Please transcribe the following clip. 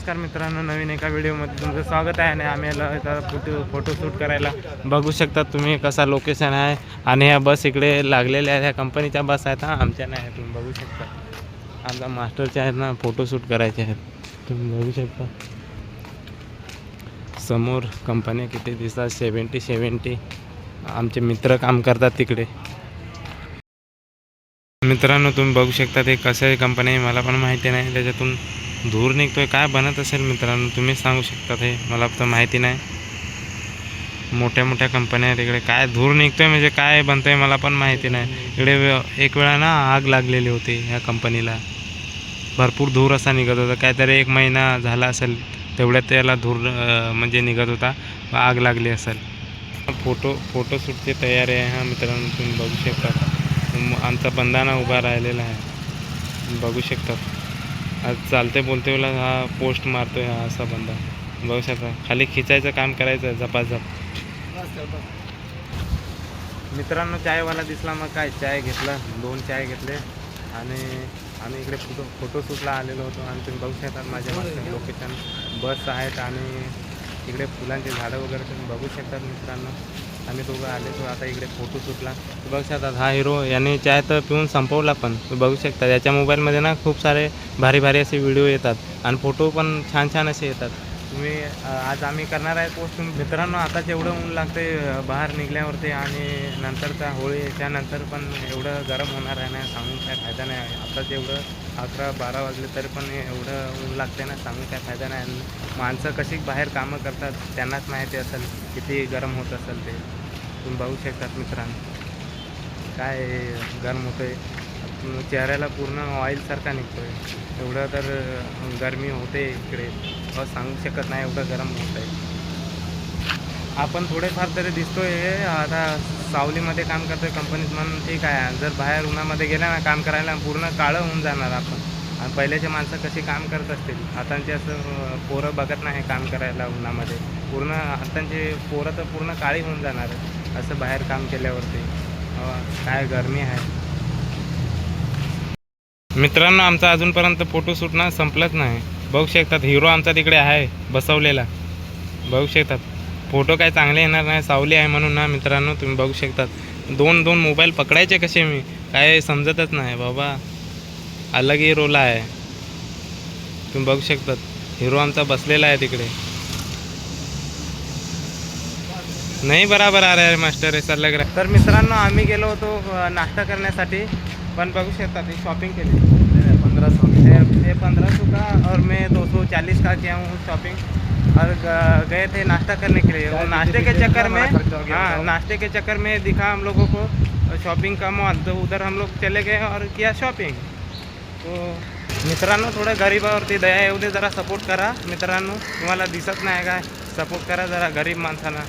नमस्कार मित्रांनो, नवीन एका व्हिडिओमध्ये तुमचं स्वागत आहे. आणि आम्ही आलो फोटोशूट करायला. बघू शकता तुम्ही कसा लोकेशन आहे. आणि ह्या बस इकडे लागलेल्या आहेत. ह्या कंपनीच्या बस आहेत, आमच्या नाही. तुम्ही बघू शकता आमचा मास्टरचे आहेत ना, फोटोशूट करायचे आहेत. तुम्ही बघू शकता समोर कंपन्या किती दिसतात. 70 आमचे मित्र काम करतात तिकडे. मित्रांनो तुम्ही बघू शकता ते कसं कंपनी आहे मला पण माहिती नाही. त्याच्यातून धूर निघतोय, काय बनत असेल मित्रांनो तुम्हीच सांगू शकता. हे मला तर माहिती नाही. मोठ्या मोठ्या कंपन्या आहेत तिकडे, काय धूर निघतोय म्हणजे काय बनतंय मला पण माहिती नाही. इकडे एक वेळा ना आग लागलेली होती ह्या कंपनीला. भरपूर धूर असा निघत होता. काहीतरी 1 महिना झाला असेल, तेवढ्यात त्याला धूर म्हणजे निघत होता, आग लागली असेल. फोटोशूटची तयारी आहे हा मित्रांनो. तुम्ही बघू शकता आमचा बंधाना उभा राहिलेला आहे. बघू शकता आज चालते बोलते वेळेला हा पोस्ट मारतोय. हा असा बंदा बघू शकता. खाली खिचायचं काम करायचं झपाझप. मित्रांनो चायवाला दिसला, मग काय चाय घेतला, 2 चाय घेतले. आणि आम्ही इकडे फोटोशूटला आलेलो होतो. आणि तुम्ही बघू शकता माझ्या लोकेशन बस आहेत. आणि इकडे फुलांचे झाडं वगैरे तुम्ही बघू शकतात मित्रांनो. आम्ही दोघं आलेलो आता इकडे फोटोशूटला. बघू शकतात हा हिरो याने चाय तर पिऊन संपवला. पण बघू शकता याच्या मोबाईलमध्ये ना खूप सारे भारी भारी असे व्हिडिओ येतात. आणि फोटो पण छान छान असे येतात. तुम्ही आज आम्ही करणार आहे पोस्ट. मित्रांनो आताच एवढं ऊन लागते बाहेर निघल्यावरती. आणि नंतरचा होळी त्यानंतर पण एवढं गरम होणार आहे ना, सांगून काय फायदा नाही. आताच एवढं 11-12 वाजले तरी पण एवढं ऊन लागते ना, सांगून काय फायदा नाही. आणि माणसं कशी बाहेर कामं करतात त्यांनाच माहिती असेल किती गरम होत असेल ते. तुम्ही बघू शकतात मित्रांनो काय गरम होतं आहे. चेहऱ्याला पूर्ण ऑइलसारखा निघतो आहे. एवढं तर गरमी होते इकडे, सांगू शकत नाही एवढं गरम होत आहे. आपण थोडेफार तरी दिसतोय आता सावलीमध्ये काम करतोय कंपनीत म्हणून ठीक आहे. जर बाहेर उन्हामध्ये गेला ना काम करायला, पूर्ण काळं होऊन जाणार आपण. आणि पहिल्याचे माणसं कशी काम करत असतील. आतांचे असं पोरं बघत नाही काम करायला उन्हामध्ये. पूर्ण आतांचे पोरं तर पूर्ण काळी होऊन जाणार असं बाहेर काम केल्यावरती. काय गरमी आहे मित्रांनो. आमचा अजूनपर्यंत फोटोशूट ना संपलंच नाही. बघू शकतात हिरो आमचा तिकडे आहे बसवलेला. बघू शकतात फोटो काय चांगले येणार नाही, सावली आहे म्हणून ना मित्रांनो. तुम्ही बघू शकतात 2 मोबाईल पकडायचे कसे मी काय समजतच नाही बाबा. अलग ही रोल आहे. तुम्ही बघू शकतात हिरो आमचा बसलेला आहे तिकडे. नाही बराबर आ रहा है मास्टर, ऐसा लग रहा है. तर मित्रांनो आम्ही गेलो होतो नाश्ता करण्यासाठी. पण बघू शकता ती शॉपिंग केली 1500 ये 1500 का. और मैं 240 का किया हूँ शॉपिंग. और गए थे नाश्ता करने के लिए. और नाश्ते के चक्कर में नाश्ते के चक्कर में दिखा हम लोगों को शॉपिंग का मॉल. तो उधर हम लोग चले गए और किया शॉपिंग. तो मित्रांनो थोडं गरीबावरती दया येऊ दे, जरा सपोर्ट करा मित्रांनो. तुम्हाला दिसत नाही काय, सपोर्ट करा जरा गरीब माणसांना.